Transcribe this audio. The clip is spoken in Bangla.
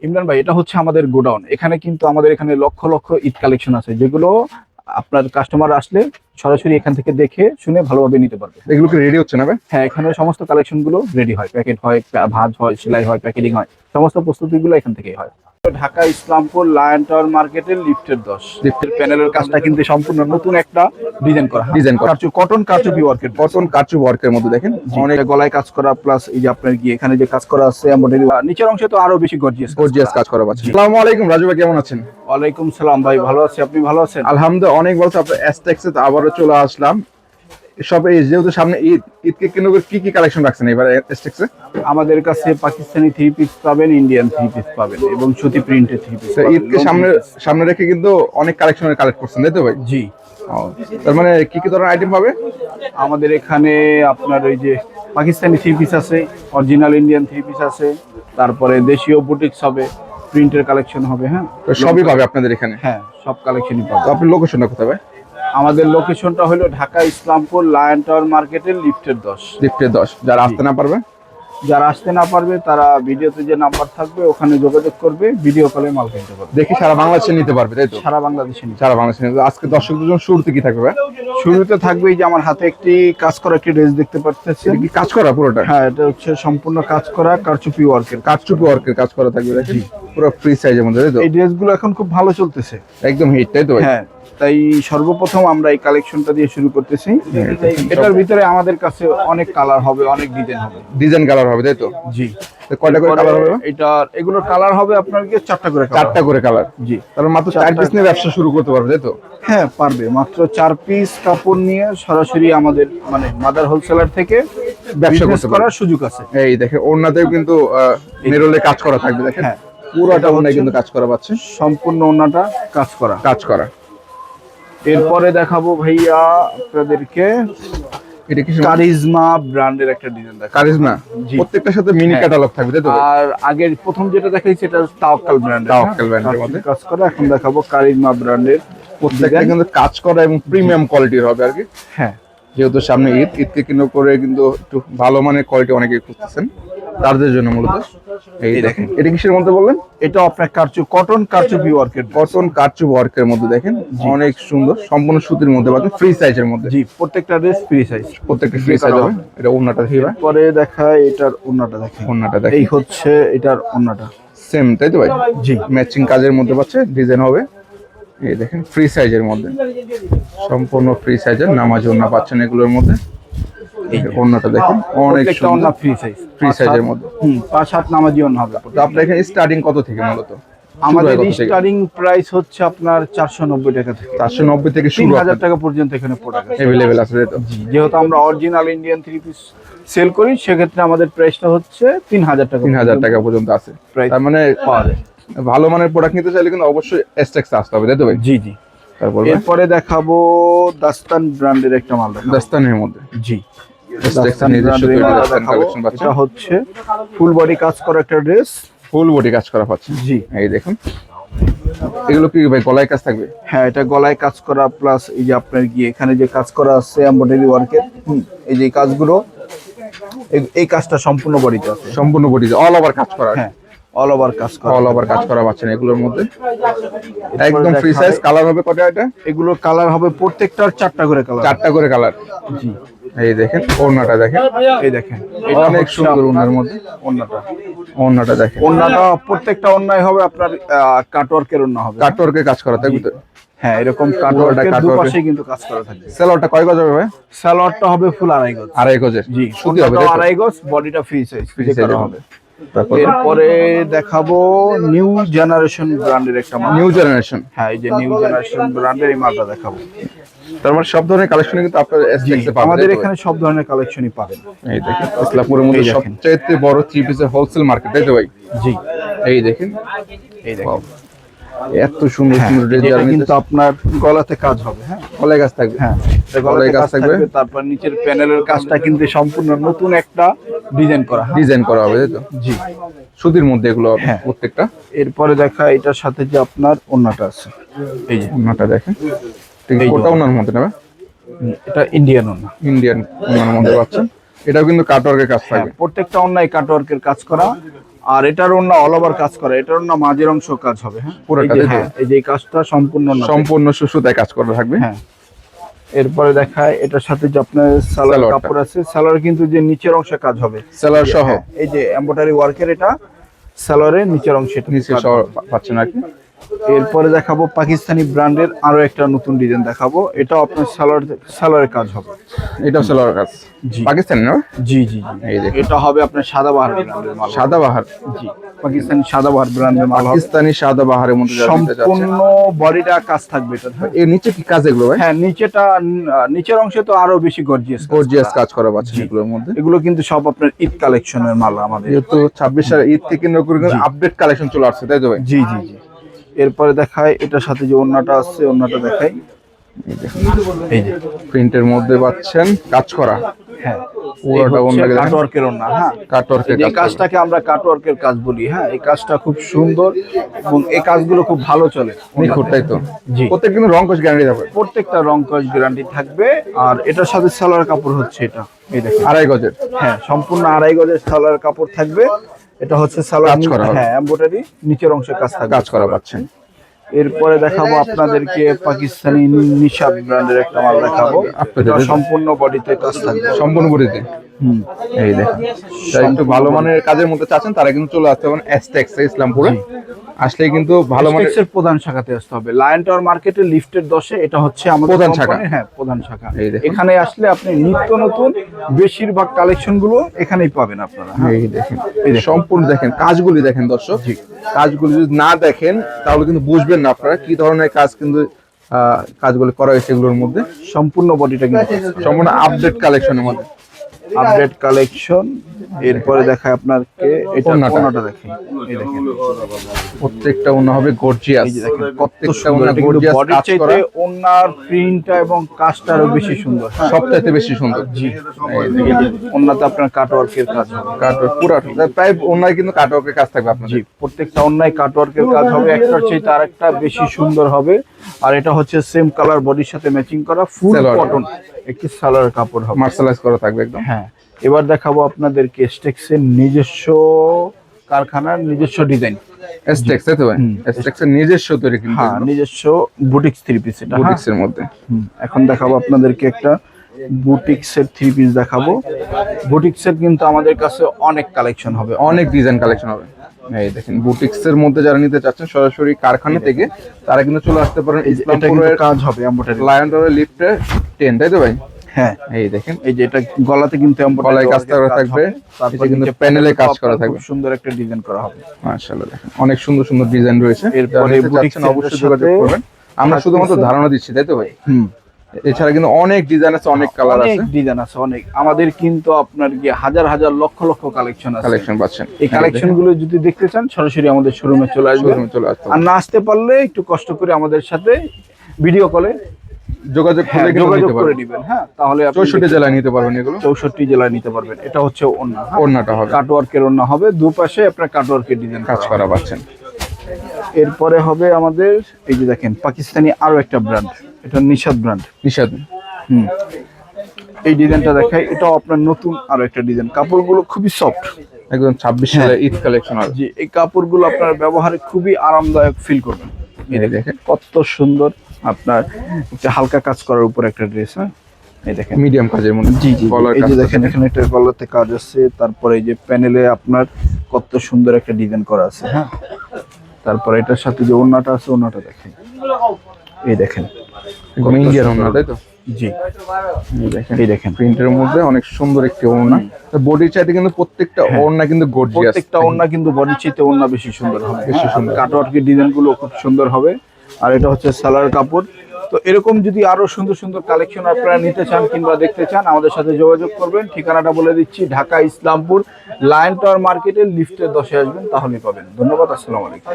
ইমরান ভাই, এটা হচ্ছে আমাদের গোডাউন। এখানে কিন্তু আমাদের এখানে লক্ষ লক্ষ ঈদ কালেকশন আছে, যেগুলো আপনার কাস্টমার আসলে সরাসরি এখান থেকে দেখে শুনে ভালোভাবে নিতে পারবে। এগুলো কি রেডি হচ্ছে না ভাই? হ্যাঁ, এখানে সমস্ত কালেকশন গুলো রেডি হয়, প্যাকেট হয়, ভাঁজ হয়, সেলাই হয়, প্যাকেটিং হয়, সমস্ত প্রস্তুতিগুলো এখান থেকেই হয়। ঢাকা ইসলামপুর লায়ন টাওয়ার মার্কেটের লিফটের 10 লিফটের প্যানেলের কাজটা কিন্তু সম্পূর্ণ নতুন একটা ডিজাইন করা, ডিজাইন করা কটন কারচুপি ওয়ার্কের, কটন কারচুপি ওয়ার্কের মধ্যে দেখেন অনেক গলায় কাজ করা, প্লাস এই যে আপনার গিয়ে এখানে যে কাজ করা আছে এমব্রয়ডারি, নিচের অংশে তো আরো বেশি গর্জিয়াস কাজ করা পাচ্ছেন। আসসালামু আলাইকুম রাজু ভাই, কেমন আছেন? ওয়ালাইকুম সালাম ভাই, ভালো আছি, আপনি ভালো আছেন? আলহামদুলিল্লাহ অনেক বছর আপনার এসটেক্সে আবারও চলে আসলাম। সব এই যেহেতু সামনে ঈদকে কেন্দ্র করে কি কি কালেকশন রাখছেন এবার এসটেক্সে? আমাদের কাছে পাকিস্তানি থ্রি পিস পাবেন, ইন্ডিয়ান থ্রি পিস পাবেন এবং সুতি প্রিন্টের থ্রি পিস। ঈদকে সামনে রেখে কিন্তু অনেক কালেকশনের কালেক্ট করছেন, তাই তো ভাই? জি। তার মানে কি কি ধরনের আইটেম পাবে আমাদের এখানে? আপনার ওই যে পাকিস্তানি থ্রি পিস আছে, অরিজিনাল ইন্ডিয়ান থ্রি পিস আছে, তারপরে দেশীয় বুটিক্স হবে, প্রিন্টের কালেকশন হবে। হ্যাঁ, সবই পাবে আপনাদের এখানে? হ্যাঁ, সব কালেকশনই পাবে। তো আপনার লোকেশনটা কোথায় ভাই? আমাদের লোকেশনটা হলো ঢাকা ইসলামপুর লায়ন টাওয়ার মার্কেটের লিফটের 10। লিফটের 10। যারা আসতে না পারবে, যারা আসতে না পারবে তারা ভিডিওতে যে নাম্বার থাকবে ওখানে যোগাযোগ করবে, ভিডিও কলে মাল কিনতে পারবে। দেখি সারা বাংলাদেশে নিতে পারবে, তাই তো? সারা বাংলাদেশে নিতে। সারা বাংলাদেশে নিতে। আজকে দর্শকদের জন্য শুরুতে কি থাকবে ভাই? শুরুতে থাকবে এই যে আমার হাতে একটি কাজ করা একটি ড্রেস দেখতে পাচ্ছেন। এটা কি কাজ করা পুরোটা? হ্যাঁ, এটা হচ্ছে সম্পূর্ণ কাজ করা কারচুপি ওয়ার্কের, কারচুপি ওয়ার্কের কাজ করা থাকবে, দেখেন পুরো ফ্রি সাইজের মধ্যে, তাই তো? এই ড্রেসগুলো এখন খুব ভালো চলতেছে, একদম হিট, তাই তো ভাই? হ্যাঁ, তাই সর্বপ্রথম আমরা এই কালেকশনটা দিয়ে শুরু করতেছি। এটার ভিতরে আমাদের কাছে অনেক কালার হবে, অনেক ডিজাইন হবে। ডিজাইন কালার হবে, তাই তো? জি। কয়টা করে কালার হবে? এগুলোর কালার হবে আপনার কি 4টা করে কালার। 4টা করে কালার। জি। তাহলে মাত্র 4 পিস নিয়ে ব্যবসা শুরু করতে পারবে, তাই তো? হ্যাঁ, পারবে। মাত্র 4 পিস কাপড় নিয়ে সরাসরি আমাদের মানে মাদার হোলসেলার থেকে ব্যবসা বিজনেস করার সুযোগ আছে। এই দেখেন ওড়নাতেও কিন্তু মেরুলে কাজ করা থাকবে, দেখেন। হ্যাঁ, পুরোটা ওড়নায় কিন্তু কাজ করা পাচ্ছে, সম্পূর্ণ ওড়নাটা কাজ করা। কাজ করা। এরপরে দেখাবো ভাইয়া আপনাদেরকে এটা কি কারিজমা ব্র্যান্ডের একটা ডিজাইন দেখাবো। কারিজমা? জি। প্রত্যেকটার সাথে মিনি হ্যাঁ। ক্যাটালগ থাকবে, তাই তো? আর আগের প্রথম যেটা দেখাইছি এটা তাওয়াক্কাল ব্র্যান্ডের। তাওয়াক্কাল ব্র্যান্ডের মধ্যে কাজ করা। এখন দেখাবো কারিজমা ব্র্যান্ডের। প্রত্যেকটা কিন্তু কাজ করা এবং প্রিমিয়াম কোয়ালিটির হবে আর কি। হ্যাঁ, যেহেতু সামনে ঈদকে কেন্দ্র করে কিন্তু একটু ভালো মানের কোয়ালিটি অনেকেই খুঁজতেছেন, তাদের জন্য মূলত। এই দেখেন এটা কিসের মধ্যে বললেন? এটা আপনার কটন কারচুপি ওয়ার্কের, কটন কারচুপি ওয়ার্কের মধ্যে, দেখেন অনেক সুন্দর, সম্পূর্ণ সুতির মধ্যে পাচ্ছেন, ফ্রি সাইজের মধ্যে। জি, প্রত্যেকটা ড্রেস ফ্রি সাইজ, প্রত্যেকটা ফ্রি সাইজ হবে। এটা ওড়নাটা দেখি ভাই। পরে দেখায় এটার ওড়নাটা দেখেন। ওড়নাটা দেখেন, এই হচ্ছে এটার ওড়নাটা। সেম, তাই তো ভাই? জি। ম্যাচিং কাজের মধ্যে পাচ্ছে, ডিজাইন হবে। এই দেখেন ফ্রি সাইজের মধ্যে, সম্পূর্ণ ফ্রি সাইজের নামাজ ওড়না পাচ্ছেন এগুলোর মধ্যে। এই ওড়নাটা দেখেন অনেক প্রত্যেকটা সুন্দর, ওড়না ফ্রি সাইজ, ফ্রি সাইজের মধ্যে। 5-7 নামাজি ওড়না হবে। তো আপনার এখানে স্টার্টিং কত থেকে মূলত? আমাদের স্টার্টিং প্রাইস হচ্ছে আপনার 490 টাকা থেকে। 490 থেকে শুরু, 3000 টাকা পর্যন্ত এখানে প্রোডাক্ট আছে, अवेलेबल আছে, তাই তো? যেহেতু আমরা original Indian three piece sell করি, সেক্ষেত্রে আমাদের প্রাইসটা হচ্ছে 3000 টাকা। 3000 টাকা পর্যন্ত আছে। তার মানে পাওয়া যায়। ভালো মানের প্রোডাক্ট নিতে চাইলে কিন্তু অবশ্যই এসটেক্স আসতে হবে, তাই তো ভাই? জি জি। তারপর এরপরে দেখাবো দাস্তান ব্র্যান্ডের একটা মাল দেখাবো। দাস্তানের মধ্যে জি, দাস্তান নিজস্ব তৈরি দাস্তান কালেকশন পাচ্ছেন। এটা হচ্ছে ফুল বডি কাজ করা একটা ড্রেস, ফুল বডি কাজ করা পাচ্ছেন। জি। এই দেখুন এগুলো কি ভাই গলায় কাজ থাকবে? হ্যাঁ, এটা গলায় কাজ করা, প্লাস এই যে আপনার গিয়ে এখানে যে কাজ করা আছে এমব্রয়ডারি ওয়ার্কের, এই যে কাজগুলো, এই কাজটা সম্পূর্ণ বডিতে আছে, সম্পূর্ণ বডি অল ওভার কাজ করা। হ্যাঁ, অল ওভার কাজ করা, অল ওভার কাজ করা পাচ্ছেন এগুলোর মধ্যে, একদম ফ্রি সাইজ। কালার হবে কয়টা এটা? এগুলোর কালার হবে প্রত্যেকটার 4টা করে কালার। 4টা করে কালার। জি। এই দেখেন ওড়নাটা দেখেন, এই দেখেন অনেক সুন্দর ওড়নার মধ্যে। ওড়নাটা দেখেন, ওড়নাটা প্রত্যেকটা ওড়নায় হবে আপনার কাটওয়ার্কের ওড়না হবে, কাটওয়ার্কে কাজ করা থাকবে তো? হ্যাঁ, এরকম কাটওয়ার্কের দুপাশে কিন্তু কাজ করা থাকবে। সেলোয়ারটা কয় গজ হবে ভাই? সালোয়ারটা হবে ফুল 2.5 গজ। 2.5 গজের? জি, সুতি হবে, তাই তো? 2.5 গজ, বডিটা ফ্রি সাইজ, ফ্রি সাইজ হবে। তারপর এরপরে দেখাবো নিউ জেনারেশন ব্র্যান্ডের একটা মাল। New generation? হ্যাঁ, এই যে নিউ জেনারেশন ব্র্যান্ডের এই মালটা দেখাবো। তার মানে সব ধরনের কালেকশন কিন্তু আপনারা এসটেক্সে পাবেন, আমাদের এখানে সব ধরনের কালেকশনই পাবেন। এই দেখেন ইসলামপুরের মধ্যে এই দেখেন। সবচেয়ে বড় থ্রি পিসের হোলসেল মার্কেট, তাই তো ভাই? জি। এই দেখেন, এই দেখেন এত সুন্দর হ্যাঁ, সুন্দর ড্রেস। এটা কিন্তু আপনার গলাতে কাজ হবে। হ্যাঁ, গলায় কাজ থাকবে। হ্যাঁ, গলায় কাজ থাকবে। তারপর নিচের প্যানেলের কাজটা কিন্তু সম্পূর্ণ নতুন একটা ডিজাইন করা, ডিজাইন করা হবে, তাই তো? জি। সুতির মধ্যে এগুলো হবে হ্যাঁ। প্রত্যেকটা। এরপরে দেখা এটার সাথে যে আপনার ওড়নাটা আছে, এই যে ওড়নাটা দেখেন, ঠিক এই যে কোটা ওড়নার মধ্যে নেবে, এটা ইন্ডিয়ান ওড়না। ইন্ডিয়ান ওড়নার মধ্যে পাচ্ছেন। এটাও কিন্তু কাটওয়ার্কের কাজ হ্যাঁ, থাকবে। প্রত্যেকটা ওড়নায় কাটওয়ার্কের কাজ করা, আর এটার ওন্না অল ওভার কাজ করে, এটার ওন্না মাঝের অংশ কাজ হবে। হ্যাঁ পুরো এই যে, কাজে হ্যাঁ এই যে এই কাজটা সম্পূর্ণ না। সম্পূর্ণ সুতায় কাজ করা থাকবে। হ্যাঁ এরপরে দেখায় এটার সাথে যে আপনার সালোয়ার সালোয়ারটা। কাপড় আছে, সালোয়ার কিন্তু যে নিচের অংশে কাজ হবে সেলার সহ হ্যাঁ, এই যে এমব্রয়ডারি ওয়ার্কের এটা সালোয়ারের নিচের অংশে নিচে সহ পাচ্ছেন আর কি। এরপরে দেখাবো পাকিস্তানি ব্র্যান্ডের আরো একটা নতুন ডিজাইন দেখাবো, এটাও আপনার সালোয়ারের কাজ হবে। এটাও সেলার কাজ জি। পাকিস্তানি না? জি জি এই জি দেখুন। এটা হবে আপনার সাদাবাহার ব্র্যান্ডের মাল। সাদাবাহার, জি পাকিস্তানি সাদাবাহার ব্র্যান্ডের মাল হবে। পাকিস্তানি সাদাবাহারের মধ্যে যারা নিতে যাচ্ছেন। সম্পূর্ণ বডিটা কাজ থাকবে এটা। এর নিচে কি কাজ এগুলো ভাই? হ্যাঁ নিচের অংশে তো আরো বেশি গর্জিয়াস গর্জিয়াস কাজ করা পাচ্ছেন এগুলোর মধ্যে। এগুলো কিন্তু সব আপনার ঈদ কালেকশনের মাল আমাদের। যেহেতু 26 সালে ঈদ থেকে আপডেট কালেকশন চলে আসছে তাই তো ভাই? জি জি জি এরপরে দেখায় এটার সাথে যে ওন্নাটা আছে, ওন্নাটা দেখাই এই দেখুন এই যে প্রিন্টের মধ্যে পাচ্ছেন কাজ করা। হ্যাঁ পুরোটা ওন্নাকে দেখেন। কাটওয়ার্কের ওন্না। হ্যাঁ কাটওয়ার্কের যে কাজ করা। কাজটাকে আমরা কাটওয়ার্কের কাজ বলি। হ্যাঁ এই কাজটা খুব সুন্দর এবং এই কাজগুলো খুব ভালো চলে। নিখুঁত তাই তো? জি। প্রত্যেক কিন্তু রং কোশ গ্যারান্টি থাকবে। প্রত্যেকটা রং কস গ্যারান্টি থাকবে। আর এটার সাথে সালোয়ার কাপড় হচ্ছে এটা এই দেখুন 2.5 গজের। হ্যাঁ সম্পূর্ণ 2.5 গজের সালোয়ার কাপড় থাকবে। এটা হচ্ছে সালোয়ার কাজ করা হবে। হ্যাঁ এমব্রয়ডারি নিচের অংশে কাজ থাকবে। কাজ করা পাচ্ছেন। এরপরে দেখাবো আপনাদেরকে পাকিস্তানি নিশাদ ব্র্যান্ডের একটা মাল দেখাবো। আপনাদের এটা সম্পূর্ণ বডিতে কাজ থাকবে। সম্পূর্ণ বডিতে। এই দেখুন যারা একটু ভালো মানের কাজের মধ্যে চাচ্ছেন তারা কিন্তু চলে আসতে পারেন এসটেক্স ইসলামপুরে। আসলে কিন্তু ভালো মানের এর প্রধান শাখাতে আসতে হবে। লায়ন টাওয়ার মার্কেটের লিফটের 10-এ এটা হচ্ছে আমাদের প্রধান কোম্পানির, শাখা। হ্যাঁ প্রধান শাখা। এই দেখুন। এখানে আসলে আপনি নিত্য নতুন বেশিরভাগ কালেকশন গুলো এখানেই পাবেন আপনারা। হ্যাঁ এই দেখেন সম্পূর্ণ দেখেন কাজগুলি দেখেন দর্শক। কাজগুলি যদি না দেখেন তাহলে কিন্তু বুঝবেন না আপনারা কি ধরনের কাজ কিন্তু কাজগুলি করা হয়েছে এগুলোর মধ্যে। সম্পূর্ণ বডিটা কিন্তু সম্পূর্ণ আপডেট কালেকশনের মধ্যে। Update collection. এরপরে দেখায় আপনাকে এটা ওন্নাটা। ওন্নাটা দেখেন এই দেখেন প্রত্যেকটা ওন্না হবে গর্জিয়াস। এই যে দেখেন কত প্রত্যেকটা সুন্দর। ওন্না এটা কিন্তু গর্জিয়াস বডির কাজ করা। চাইতে ওন্নার প্রিন্টটা এবং কাজটা আরো বেশি সুন্দর। হ্যাঁ সবচাইতে বেশি সুন্দর। জি ওন্নাতে আপনার কাটওয়ার্কের কাজ হবে। কাটওয়ার্ক পুরো প্রায় ওন্নায় কিন্তু কাটওয়ার্কের কাজ থাকবে আপনাদের। জি প্রত্যেকটা অন্যায় কাটওয়ার্কের কাজ হবে, একটার চাইতে আরেকটা বেশি সুন্দর হবে। আর এটা হচ্ছে সেম কালার বডির সাথে ম্যাচিং করা ফুল সালোয়ার। কটন একটি সালোয়ার কাপড় হবে। মার্শালাইজ করা থাকবে একদম। হ্যাঁ এবার দেখাবো আপনাদেরকে এস্টেক্সের নিজস্ব কারখানার নিজস্ব ডিজাইন। এসটেক্স তাই তো ভাই? এসটেক্সের নিজস্ব তৈরি কিন্তু হ্যাঁ নিজস্ব বুটিক্স থ্রি পিস এটা। হ্যাঁ বুটিক্সের মধ্যে। এখন দেখাবো আপনাদেরকে একটা বুটিক্সের থ্রি পিস দেখাবো। বুটিক্সের কিন্তু আমাদের কাছে অনেক কালেকশন হবে। অনেক ডিজাইন কালেকশন হবে। এই দেখেন বুটিক্সের মধ্যে যারা নিতে চাচ্ছেন সরাসরি কারখানা থেকে তারা কিন্তু চলে আসতে পারেন এটা কিন্তু ইসলামপুরের কাজ হবে এমব্রয়ডারি। লায়ন টাওয়ার লিফটে 10 তাই তো ভাই? হ্যাঁ এই দেখেন এই যে এটা গলাতে কিন্তু গলায় কাজ করা থাকবে। তারপর এটা কিন্তু নিচে প্যানেলে কাজ করা খুব থাকবে। সুন্দর একটা ডিজাইন করা হবে। মাশাআল্লাহ দেখেন অনেক সুন্দর সুন্দর ডিজাইন রয়েছে। এরপরে যারা নিতে বুটিক্স চাচ্ছেন অবশ্যই যোগাযোগ সাথে করবেন। আমরা শুধুমাত্র ধারণা দিচ্ছি তাই তো ভাই? এছাড়া কিন্তু অনেক ডিজাইন আছে, অনেক কালার অনেক আছে, ডিজাইন আছে অনেক। আমাদের কিন্তু আপনার কি হাজার হাজার লক্ষ লক্ষ কালেকশন আছে। কালেকশন পাচ্ছেন। এই কালেকশন গুলো যদি দেখতে চান সরাসরি আমাদের শোরুমে চলে আসবেন। শোরুমে চলে আসতে আর না আসতে পারলে একটু কষ্ট করে আমাদের সাথে ভিডিও কলে যোগাযোগ করলে কিন্তু যোগাযোগ নিতে করে পারবেন। দিবেন। হ্যাঁ তাহলে আপনি 64 জেলায় নিতে পারবেন এগুলো। 64 জেলায় নিতে পারবেন। এটা হচ্ছে ওন্না। ওন্নাটা হবে কাটওয়ার্কের ওন্না হবে, দুপাশে আপনার কাটওয়ার্কের ডিজাইন কাজ করা পাচ্ছেন। এরপরে হবে আমাদের এই যে দেখেন পাকিস্তানি আরো একটা ব্র্যান্ড, এটা নিশাদ ব্র্যান্ড। নিশাদ এই ডিজাইনটা দেখাই, এটাও আপনার নতুন আরো একটা ডিজাইন। কাপড়গুলো খুবই সফট, একদম 26 সালে ঈদ কালেকশন হবে। জি এই কাপড়গুলো আপনার ব্যবহারে খুবই আরামদায়ক ফিল করবেন। এই দেখেন কত সুন্দর আপনার একটা হালকা কাজ করার উপর একটা ড্রেস। হ্যাঁ এই দেখেন মিডিয়াম কাজের মধ্যে। জি জি গলার এই যে কাজ দেখেন এখানে একটা গলাতে কাজ আছে, তারপরে এই যে প্যানেলে আপনার কত সুন্দর একটা ডিজাইন করা আছে। হ্যাঁ তারপরে এটার সাথে যে ওন্নাটা আছে, ওন্নাটা দেখেন এই দেখেন ইন্ডিয়ান ওন্না তাই তো? জি এই দেখেন প্রিন্টের মধ্যে অনেক সুন্দর একটি ওন্না। বডির চাইতে কিন্তু প্রত্যেকটা ওন্না কিন্তু গর্জিয়াস। প্রত্যেকটা ওন্না কিন্তু বডির চাইতে ওন্না বেশি সুন্দর হবে। বেশি সুন্দর। কাটওয়ার্কের ডিজাইন গুলো খুব সুন্দর হবে। আর এটা হচ্ছে সালোয়ার কাপড়। তো এরকম যদি আরো সুন্দর সুন্দর কালেকশন আপনারা নিতে চান কিংবা দেখতে চান আমাদের সাথে যোগাযোগ করবেন। ঠিকানাটা বলে দিচ্ছি, ঢাকা ইসলামপুর লায়ন টাওয়ার মার্কেটের লিফটের 10-এ আসবেন, তাহলেই পাবেন। ধন্যবাদ, আসসালামু আলাইকুম।